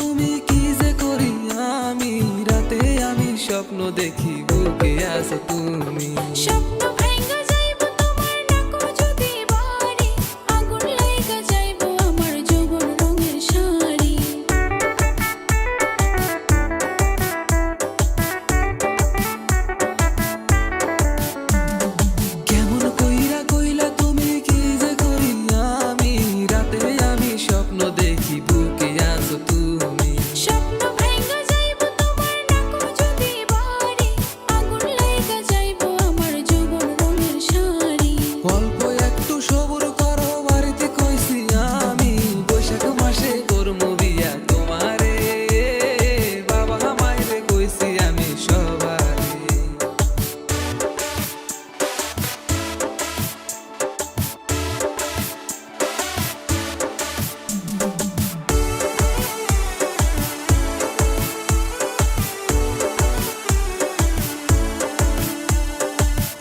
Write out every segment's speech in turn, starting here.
তুমি কি যে করি আমি রাতে আমি স্বপ্ন দেখি বুকে আছো তুমি স্বপ্ন ভাঙা যাইবো তোমার ডাকো যদি বাড়ি আগুন লাইগা যাইবো আমার যৌবন রঙের শাড়ি কেমন কইরা কইলা তুমি কি যে করি আমি রাতে আমি স্বপ্ন দেখি বুকে আছো তুমি স্বপ্ন ভাঙা যাইবো তোমার ডাকো যদি বাড়ি আগুন লাইগা যাইবো আমার যৌবন রঙের শাড়ি অল্প একটু সবুর করো বাড়িতে কইছি আমি বৈশাখ মাসে করমু বিয়া তোমারে বাবা মায়েরে কইছি আমি সবারে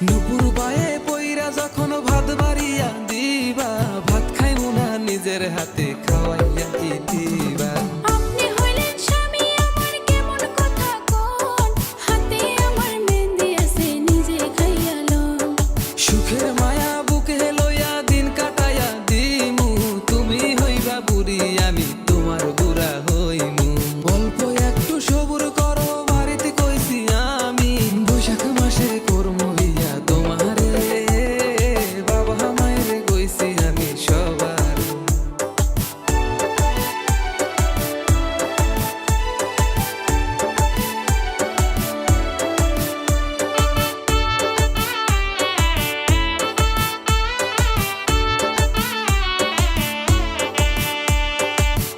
নুপুর পায়ে পইরা যখন ভাত বাড়িয়া দিবা ভাত খাইমু না নিজের হাতে খাওয়াইয়া কি দিবা আপনি হইলেন স্বামী আমার কেমন কথা কোন হাতে আমার মেহেন্দি আছে নিজে খাইয়া লন সুখের মায়া বুকে লইয়া দিন কাটাইয়া দিমু তুমি হইবা বুড়ি আমি তোমার বুড়া হইমু অল্প একটু সবুর করো বাড়িতে কইছি আমি বৈশাখ মাসে করমু বিয়া তোমারে বাবা মায়েরে কইছি আমি সবার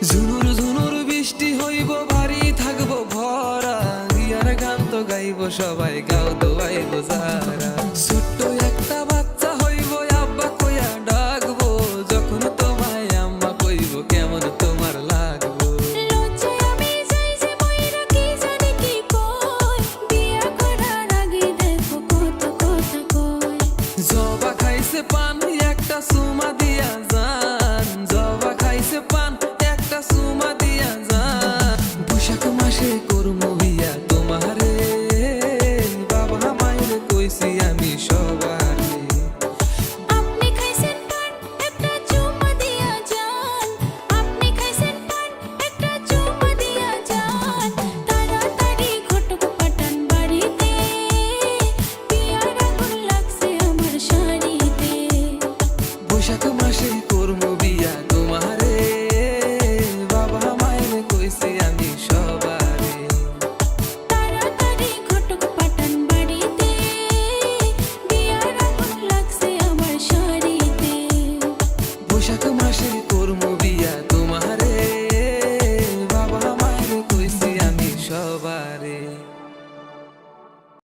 ঝুনুর ঝুনুর বৃষ্টি হইব ভারী থাকবো ভরা গিয়ার গান তো গাইব সবাই গাও দোয়াইব যারা ছোট্ট একটা বাচ্চা হইব আব্বা কইয়া ডাকবো যখন তোমায় আম্মা কইব কেমন তোমার লাগবো লজ্জায় আমি যাই যে মইরা কি জানি কি কই বিয়া করার আগে দেখো কত কথা কয় জবা খাইছে পান একটা সুমা দিয়া যান জবা খাইছে পান একটা সুমা দিয়া যান বৈশাখ মাসে করমু বিয়া তোমারে বাবা মায়ের কইছি আমি সবারে আপনি খাইছেন পান একটা চুমা দিয়া যান আপনি খাইছেন পান একটা চুমা দিয়া যান তাড়াতাড়ি ঘটক পাঠান বাড়িতে বিয়ার আগুন লাগছে আমার শাড়িতে বৈশাখ মাসে